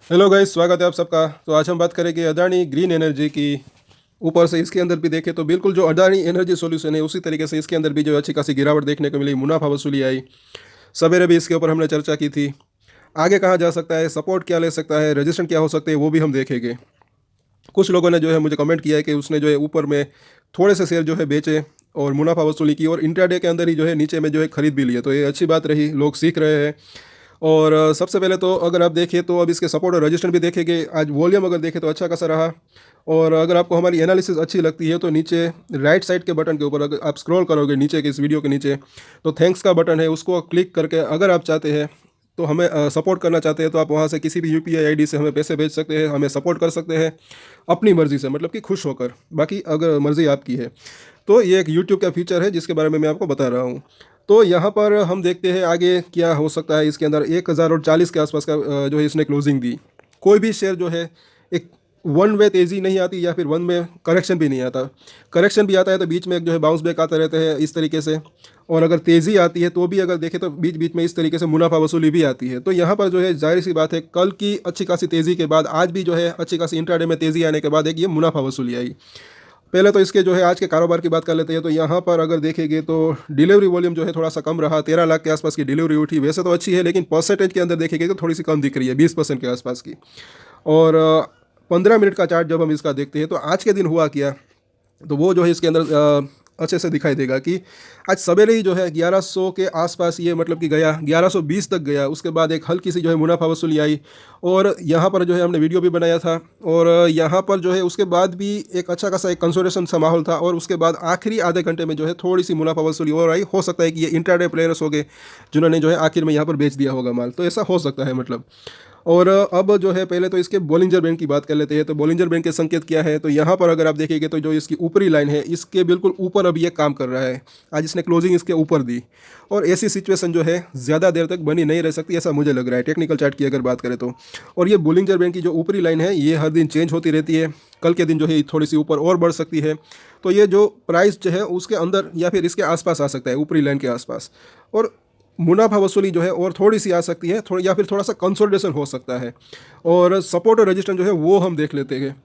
Hello guys, स्वागत है आप सबका। तो आज हम बात करेंगे अदानी ग्रीन एनर्जी की। ऊपर से इसके अंदर भी देखें तो बिल्कुल जो अदानी एनर्जी सॉल्यूशन है उसी तरीके से इसके अंदर भी जो अच्छी खासी गिरावट देखने को मिली, मुनाफा वसूली आई। सवेरे भी इसके ऊपर हमने चर्चा की थी। आगे कहाँ जा सकता है, सपोर्ट क्या ले सकता है, रजिस्टेंट क्या हो सकते हैं, वो भी हम देखेंगे। कुछ लोगों ने जो है मुझे कमेंट किया है कि उसने जो है ऊपर में थोड़े से शेयर जो है बेचे और मुनाफा वसूली की, और इंट्राडे के अंदर ही जो है नीचे में जो है खरीद भी लिए। तो ये अच्छी बात रही, लोग सीख रहे हैं। और सबसे पहले तो अगर आप देखें तो अब इसके सपोर्ट और रजिस्टेंट भी देखेंगे। आज वॉल्यूम अगर देखें तो अच्छा खासा रहा। और अगर आपको हमारी एनालिसिस अच्छी लगती है तो नीचे राइट साइड के बटन के ऊपर अगर आप स्क्रॉल करोगे नीचे के इस वीडियो के नीचे, तो थैंक्स का बटन है, उसको क्लिक करके अगर आप चाहते हैं तो हमें सपोर्ट करना चाहते हैं तो आप वहाँ से किसी भी यूपीआई आईडी से हमें पैसे भेज सकते हैं, हमें सपोर्ट कर सकते हैं अपनी मर्ज़ी से, मतलब कि खुश होकर। बाकी अगर मर्ज़ी आपकी है तो ये एक यूट्यूब का फीचर है जिसके बारे में मैं आपको बता रहा हूँ। तो यहाँ पर हम देखते हैं आगे क्या हो सकता है। इसके अंदर 1040 के आसपास का जो है इसने क्लोजिंग दी। कोई भी शेयर जो है एक वन वे तेज़ी नहीं आती या फिर वन में करेक्शन भी नहीं आता। करेक्शन भी आता है तो बीच में एक जो है बाउंस बैक आते रहते हैं इस तरीके से। और अगर तेज़ी आती है तो भी अगर देखें तो बीच बीच में इस तरीके से मुनाफा वसूली भी आती है। तो यहाँ पर जो है जाहिर सी बात है, कल की अच्छी खासी तेज़ी के बाद आज भी जो है अच्छी खासी इंट्राडे में तेज़ी आने के बाद एक ये मुनाफा वसूली आई। पहले तो इसके जो है आज के कारोबार की बात कर लेते हैं। तो यहाँ पर अगर देखेंगे तो डिलीवरी वॉल्यूम जो है थोड़ा सा कम रहा, 13 लाख के आसपास की डिलीवरी उठी। वैसे तो अच्छी है लेकिन परसेंटेज के अंदर देखेंगे तो थोड़ी सी कम दिख रही है, 20% के आसपास की। और 15 मिनट का चार्ट जब हम इसका देखते हैं तो आज के दिन हुआ क्या, तो वो जो है इसके अंदर अच्छे से दिखाई देगा कि आज सवेरे ही जो है 1100 के आसपास ये मतलब कि गया, 1120 तक गया। उसके बाद एक हल्की सी जो है मुनाफा वसूली आई और यहाँ पर जो है हमने वीडियो भी बनाया था। और यहाँ पर जो है उसके बाद भी एक अच्छा खासा एक कंसोलिडेशन सा माहौल था और उसके बाद आखिरी आधे घंटे में जो है थोड़ी सी मुनाफा वसूली और आई। हो सकता है कि ये इंट्राडे प्लेयर्स हो गए जिन्होंने जो है आखिर में यहाँ पर बेच दिया होगा माल, तो ऐसा हो सकता है मतलब। और अब जो है पहले तो इसके बॉलिंजर बैंड की बात कर लेते हैं। तो बॉलिंजर बैंड के संकेत क्या है, तो यहाँ पर अगर आप देखेंगे तो जो इसकी ऊपरी लाइन है इसके बिल्कुल ऊपर अब ये काम कर रहा है। आज इसने क्लोजिंग इसके ऊपर दी और ऐसी सिचुएशन जो है ज़्यादा देर तक बनी नहीं रह सकती, ऐसा मुझे लग रहा है टेक्निकल चार्ट की अगर बात करें तो। और ये बॉलिंजर बैंड की जो ऊपरी लाइन है ये हर दिन चेंज होती रहती है। कल के दिन जो है थोड़ी सी ऊपर और बढ़ सकती है। तो ये जो प्राइस जो है उसके अंदर या फिर इसके आसपास आ सकता है, ऊपरी लाइन के आसपास। और मुनाफा वसूली जो है और थोड़ी सी आ सकती है, थोड़ी या फिर थोड़ा सा कंसोलिडेशन हो सकता है। और सपोर्ट और रेजिस्टेंस जो है वो हम देख लेते हैं।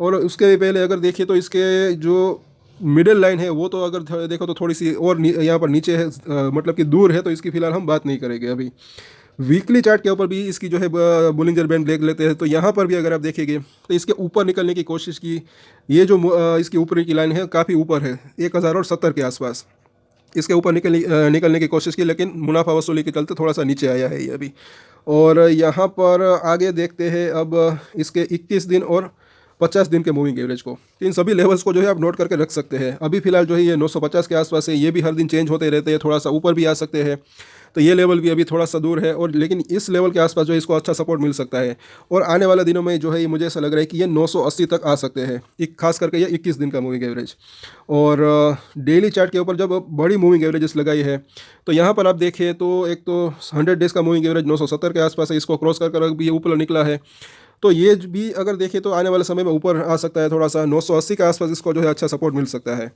और उसके पहले अगर देखिए तो इसके जो मिडिल लाइन है वो तो अगर देखो तो थोड़ी सी और यहाँ पर नीचे है, मतलब कि दूर है, तो इसकी फ़िलहाल हम बात नहीं करेंगे अभी। वीकली चार्ट के ऊपर भी इसकी जो है बुलिंजर बैंड देख लेते हैं। तो यहाँ पर भी अगर आप देखेंगे तो इसके ऊपर निकलने की कोशिश की। ये जो इसकी ऊपर की लाइन है काफ़ी ऊपर है, 1070 के आसपास इसके ऊपर निकलने की कोशिश की, लेकिन मुनाफा वसूली के चलते थोड़ा सा नीचे आया है ये अभी। और यहाँ पर आगे देखते हैं अब इसके 21 दिन और 50 दिन के मूविंग एवरेज को। तो इन सभी लेवल्स को जो है आप नोट करके रख सकते हैं। अभी फिलहाल जो है ये 950 के आसपास है, ये भी हर दिन चेंज होते रहते हैं, थोड़ा सा ऊपर भी आ सकते हैं। तो ये लेवल भी अभी थोड़ा सा दूर है, और लेकिन इस लेवल के आसपास जो है इसको अच्छा सपोर्ट मिल सकता है। और आने वाले दिनों में जो है ये मुझे ऐसा लग रहा है कि ये 980 तक आ सकते हैं, एक खास करके ये 21 दिन का मूविंग एवरेज। और डेली चार्ट के ऊपर जब बड़ी मूविंग एवरेजेस लगाई है तो यहाँ पर आप देखिए तो एक तो 100 डेज़ का मूविंग एवरेज 970 के आसपास है, इसको क्रॉस कर भी ये ऊपर निकला है। तो ये भी अगर देखें तो आने वाले समय में ऊपर आ सकता है, थोड़ा सा 980 के आसपास इसको जो है अच्छा सपोर्ट मिल सकता है।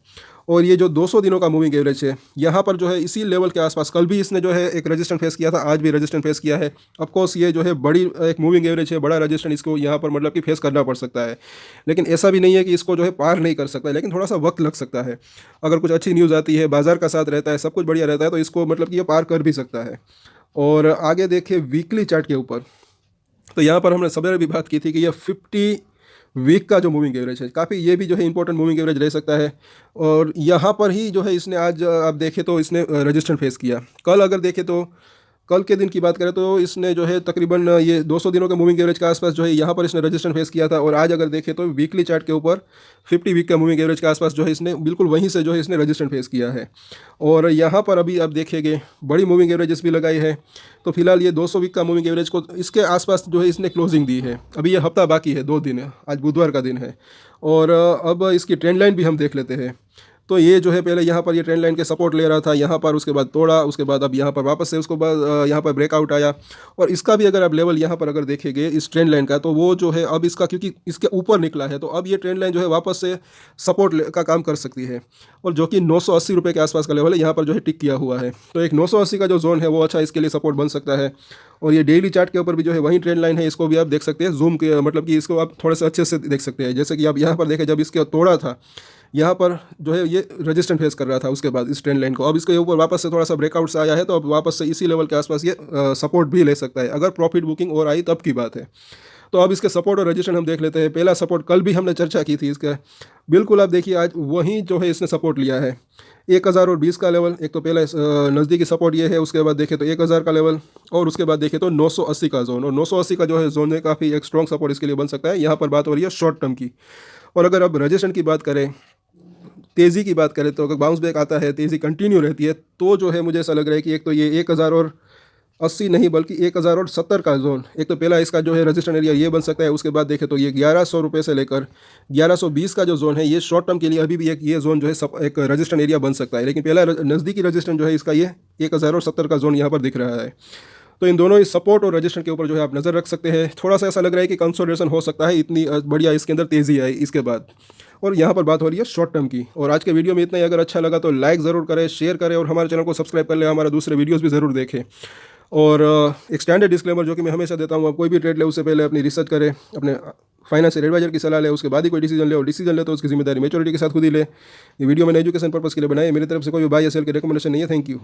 और ये जो 200 दिनों का मूविंग एवरेज है यहाँ पर जो है इसी लेवल के आसपास, कल भी इसने जो है एक रेजिस्टेंस फेस किया था, आज भी रेजिस्टेंस फेस किया है। ऑफकोर्स ये जो है बड़ी एक मूविंग एवरेज है, बड़ा रेजिस्टेंस इसको यहाँ पर मतलब कि फेस करना पड़ सकता है। लेकिन ऐसा भी नहीं है कि इसको जो है पार नहीं कर सकता है, लेकिन थोड़ा सा वक्त लग सकता है। अगर कुछ अच्छी न्यूज़ आती है, बाजार का साथ रहता है, सब कुछ बढ़िया रहता है, तो इसको मतलब कि ये पार कर भी सकता है। और आगे देखिए वीकली चार्ट के ऊपर, तो यहाँ पर हमने सवेरे भी बात की थी कि ये 50 वीक का जो मूविंग एवरेज है काफ़ी, ये भी जो है इंपॉर्टेंट मूविंग एवरेज रह सकता है। और यहाँ पर ही जो है इसने आज आप देखें तो इसने रजिस्टेंस फेस किया। कल अगर देखें तो कल के दिन की बात करें तो इसने जो है तकरीबन ये 200 दिनों के मूविंग एवरेज के आसपास जो है यहाँ पर इसने रजिस्टेंस फेस किया था। और आज अगर देखें तो वीकली चार्ट के ऊपर 50 वीक का मूविंग एवरेज के आसपास जो है इसने बिल्कुल वहीं से जो है इसने रजिस्टेंस फेस किया है। और यहाँ पर अभी आप देखेंगे बड़ी मूविंग एवरेजेस भी लगाई है। तो फिलहाल ये 200 वीक का मूविंग एवरेज को इसके आसपास जो है इसने क्लोजिंग दी है। अभी ये हफ्ता बाकी है, 2 दिन है, आज बुधवार का दिन है। और अब इसकी ट्रेंड लाइन भी हम देख लेते हैं। तो ये जो है पहले यहाँ पर ये ट्रेंड लाइन के सपोर्ट ले रहा था यहाँ पर, उसके बाद तोड़ा, उसके बाद अब यहाँ पर वापस से उसको बाद यहाँ पर ब्रेकआउट आया। और इसका भी अगर आप लेवल यहाँ पर अगर देखेंगे इस ट्रेंड लाइन का, तो वो जो है अब इसका क्योंकि इसके ऊपर निकला है, तो अब ये ट्रेंड लाइन जो है वापस से सपोर्ट का काम कर सकती है, और जो कि 980 रुपये के आसपास का लेवल है यहाँ पर जो है टिक किया हुआ है। तो एक 980 का जो जोन है वो अच्छा इसके लिए सपोर्ट बन सकता है। और ये डेली चार्ट के ऊपर भी जो है वही ट्रेंड लाइन है, इसको भी आप देख सकते हैं जूम के, मतलब कि इसको आप थोड़े से अच्छे से देख सकते हैं। जैसे कि आप यहाँ पर देखें, जब इसके तोड़ा था यहाँ पर जो है ये रेजिस्टेंट फेस कर रहा था उसके बाद इस ट्रेंड लाइन को, अब इसके ऊपर वापस से थोड़ा सा ब्रेकआउट से आया है, तो अब वापस से इसी लेवल के आसपास ये सपोर्ट भी ले सकता है, अगर प्रॉफिट बुकिंग और आई तब की बात है। तो अब इसके सपोर्ट और रेजिस्टेंस हम देख लेते हैं। पहला सपोर्ट कल भी हमने चर्चा की थी इसका, बिल्कुल आप देखिए आज वहीं जो है इसने सपोर्ट लिया है 1020 का लेवल। एक तो पहला नज़दीकी सपोर्ट ये है, उसके बाद देखें तो 1000 का लेवल, और उसके बाद देखें तो 980 का जोन, और 980 का जो है जोन है काफ़ी एक स्ट्रॉन्ग सपोर्ट इसके लिए बन सकता है। यहाँ पर बात हो रही है शॉर्ट टर्म की। और अगर अब रेजिस्टेंस की बात करें, तेज़ी की बात करें, तो अगर बाउंस बैक आता है, तेज़ी कंटिन्यू रहती है, तो जो है मुझे ऐसा लग रहा है कि एक तो ये 1080 नहीं बल्कि 1070 का जोन, एक तो पहला इसका जो है रेजिस्टेंस एरिया ये बन सकता है। उसके बाद देखें तो ये 1100 रुपये से लेकर 1120 का जो जोन है, ये शॉर्ट टर्म के लिए अभी भी एक ये जोन जो है एक रेजिस्टेंस एरिया बन सकता है। लेकिन पहला नज़दीकी रेजिस्टेंस जो है इसका ये 1070 का जोन यहाँ पर दिख रहा है। तो इन दोनों ही सपोर्ट और रेजिस्टेंस के ऊपर जो है आप नज़र रख सकते हैं। थोड़ा सा ऐसा लग रहा है कि कंसोलिडेशन हो सकता है, इतनी बढ़िया इसके अंदर तेज़ी आई इसके बाद। और यहाँ पर बात हो रही है शॉर्ट टर्म की। और आज के वीडियो में इतना ही। अगर अच्छा लगा तो लाइक ज़रूर करें, शेयर करें, और हमारे चैनल को सब्सक्राइब कर लें, हमारे दूसरे वीडियोस भी ज़रूर देखें। और एक स्टैंडर्ड डिस्क्लेमर जो कि मैं हमेशा देता हूँ, आप कोई भी ट्रेड ले उससे पहले अपनी रिसर्च करें, अपने फाइनेंशियल एडवाइजर की सलाह ले, उसके बाद ही कोई डिसीजन ले, और डिसीजन ले तो उसकी जिम्मेदारी मैच्योरिटी के साथ खुद ही ले। ये वीडियो मैंने एजुकेशन पर्पस के लिए बनाई है, मेरी तरफ से कोई भी बाय या सेल की रिकमेंडेशन नहीं है। Thank you.